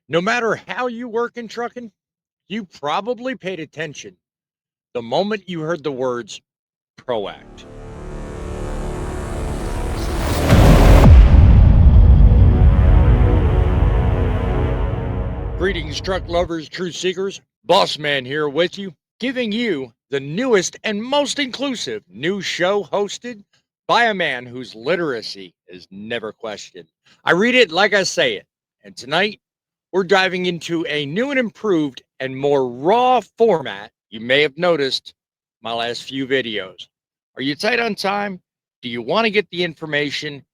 No matter how you work in trucking, you probably paid attention the moment you heard the words ProAct. Greetings, truck lovers, truth seekers. BossMan here with you, giving you the newest and most inclusive new show hosted by a man whose literacy is never questioned. I read it like I say it. And tonight, we're diving into a new and improved and more raw format. You may have noticed my last few videos. Are you tight on time? Do you want to get the information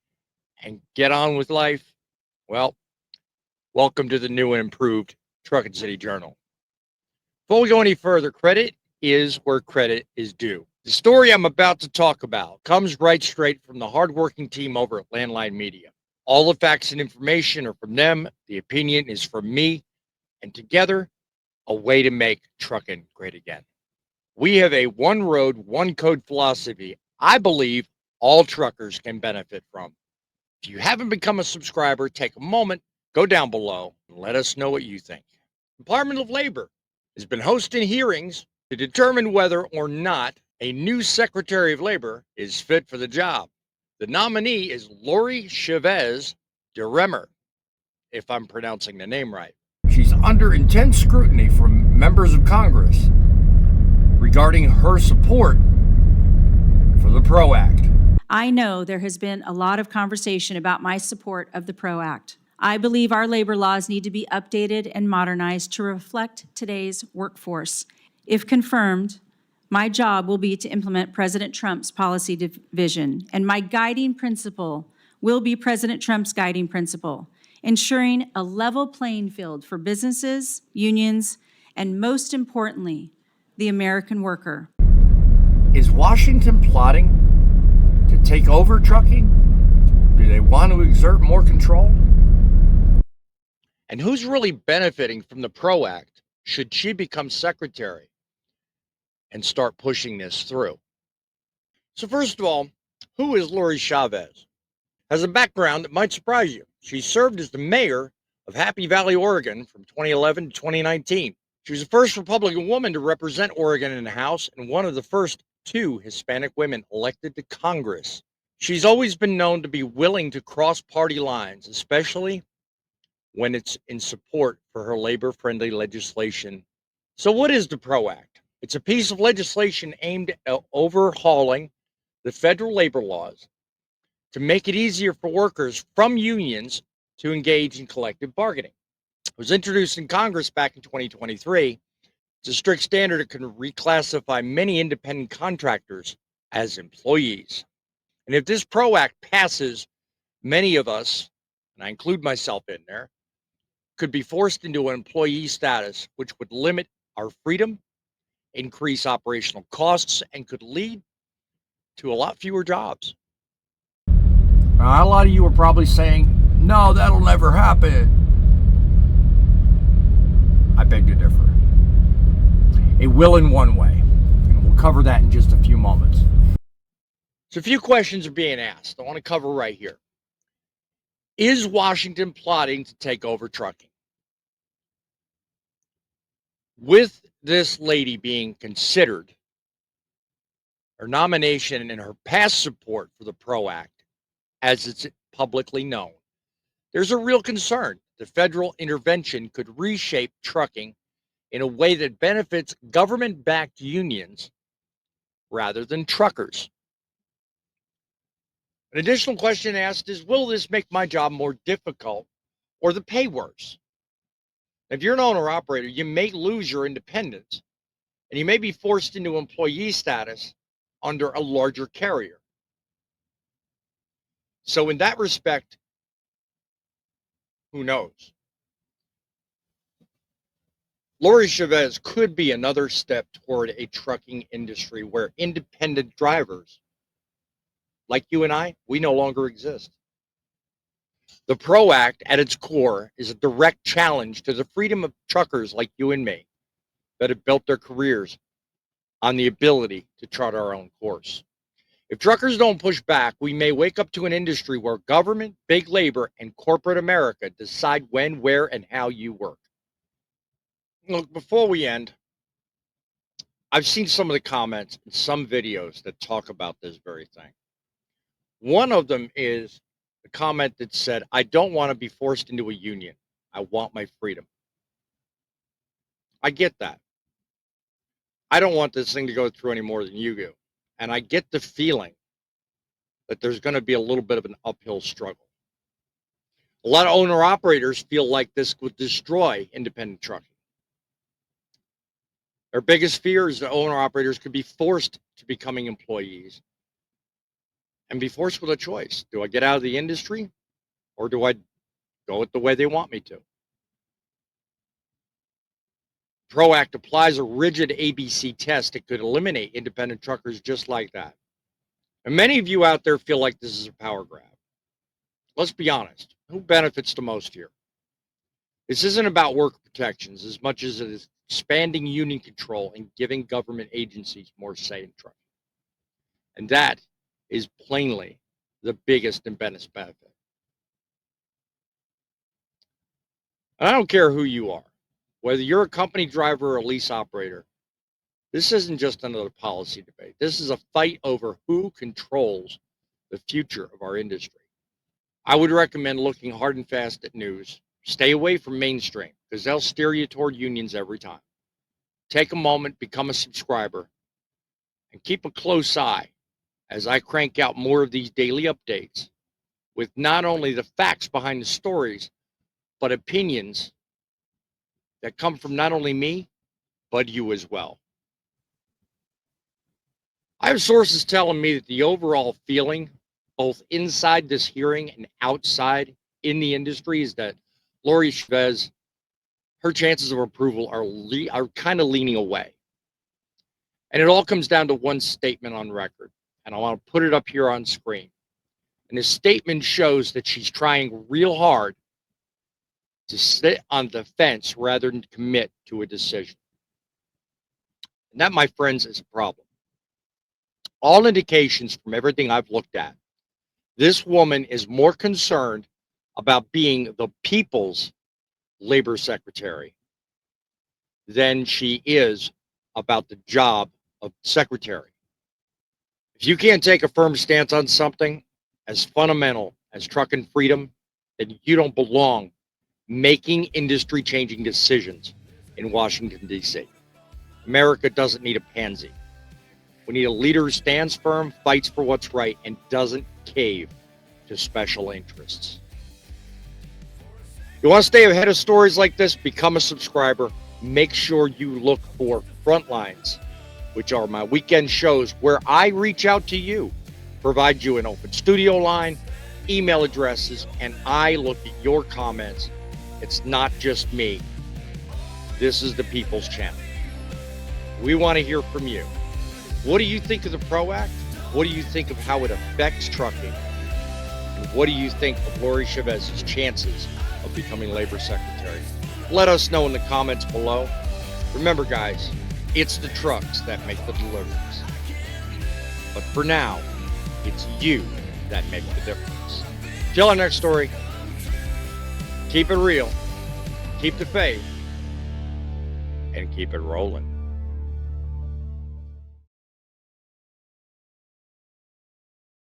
and get on with life? Well, welcome to the new and improved Truckin City Journal. Before we go any further, credit is where credit is due. The story I'm about to talk about comes right straight from the hardworking team over at Landline Media. All the facts and information are from them. The opinion is from me. And together, a way to make trucking great again. We have a one road, one code philosophy I believe all truckers can benefit from. If you haven't become a subscriber, take a moment, go down below, and let us know what you think. The Department of Labor has been hosting hearings to determine whether or not a new Secretary of Labor is fit for the job. The nominee is Lori Chavez-DeRemer, if I'm pronouncing the name right. She's under intense scrutiny from members of Congress regarding her support for the ProAct. I know there has been a lot of conversation about my support of the ProAct. I believe our labor laws need to be updated and modernized to reflect today's workforce. If confirmed, my job will be to implement President Trump's policy vision, and my guiding principle will be President Trump's guiding principle, ensuring a level playing field for businesses, unions, and most importantly, the American worker. Is Washington plotting to take over trucking? Do they want to exert more control? And who's really benefiting from the ProAct should she become secretary and start pushing this through? So first of all, who is Lori Chavez? Has a background that might surprise you. She served as the mayor of Happy Valley, Oregon from 2011 to 2019. She was the first Republican woman to represent Oregon in the House and one of the first two Hispanic women elected to Congress. She's always been known to be willing to cross party lines, especially when it's in support for her labor-friendly legislation. So what is the ProAct? It's a piece of legislation aimed at overhauling the federal labor laws to make it easier for workers from unions to engage in collective bargaining. It was introduced in Congress back in 2023. It's a strict standard that can reclassify many independent contractors as employees. And if this ProAct passes, many of us, and I include myself in there, could be forced into an employee status, which would limit our freedom, increase operational costs, and could lead to a lot fewer jobs. A lot of you are probably saying, no, that'll never happen. I beg to differ. It will in one way, and we'll cover that in just a few moments. So a few questions are being asked. I want to cover right here. Is Washington plotting to take over trucking? With this lady being considered, her nomination and her past support for the ProAct, as it's publicly known, there's a real concern the federal intervention could reshape trucking in a way that benefits government-backed unions rather than truckers. An additional question asked is, will this make my job more difficult or the pay worse? If you're an owner-operator, you may lose your independence, and you may be forced into employee status under a larger carrier. So in that respect, who knows? Lori Chavez could be another step toward a trucking industry where independent drivers, like you and I, we no longer exist. The ProAct at its core is a direct challenge to the freedom of truckers like you and me that have built their careers on the ability to chart our own course. If truckers don't push back, we may wake up to an industry where government, big labor, and corporate America decide when, where, and how you work. Look, before we end, I've seen some of the comments and some videos that talk about this very thing. One of them is a comment that said, I don't want to be forced into a union. I want my freedom. I get that. I don't want this thing to go through any more than you do. And I get the feeling that there's going to be a little bit of an uphill struggle. A lot of owner operators feel like this would destroy independent trucking. Their biggest fear is that owner operators could be forced to becoming employees and be forced with a choice. Do I get out of the industry or do I go it the way they want me to? ProAct applies a rigid ABC test that could eliminate independent truckers just like that. And many of you out there feel like this is a power grab. Let's be honest. Who benefits the most here? This isn't about work protections as much as it is expanding union control and giving government agencies more say in trucking. And that is plainly the biggest and best benefit. And I don't care who you are, whether you're a company driver or a lease operator, this isn't just another policy debate. This is a fight over who controls the future of our industry. I would recommend looking hard and fast at news. Stay away from mainstream because they'll steer you toward unions every time. Take a moment, become a subscriber, and keep a close eye as I crank out more of these daily updates with not only the facts behind the stories, but opinions that come from not only me, but you as well. I have sources telling me that the overall feeling, both inside this hearing and outside in the industry, is that Lori Chavez, her chances of approval are kind of leaning away. And it all comes down to one statement on record. And I want to put it up here on screen. And the statement shows that she's trying real hard to sit on the fence rather than commit to a decision. And that, my friends, is a problem. All indications from everything I've looked at, this woman is more concerned about being the people's labor secretary than she is about the job of secretary. If you can't take a firm stance on something as fundamental as trucking freedom, then you don't belong making industry-changing decisions in Washington, D.C. America doesn't need a pansy. We need a leader who stands firm, fights for what's right, and doesn't cave to special interests. You want to stay ahead of stories like this? Become a subscriber. Make sure you look for Frontlines, which are my weekend shows where I reach out to you, provide you an open studio line, email addresses, and I look at your comments. It's not just me. This is the people's channel. We want to hear from you. What do you think of the ProAct? What do you think of how it affects trucking? And what do you think of Lori Chavez's chances of becoming labor secretary? Let us know in the comments below. Remember, guys, it's the trucks that make the deliveries. But for now, it's you that make the difference. Till our next story, keep it real, keep the faith, and keep it rolling.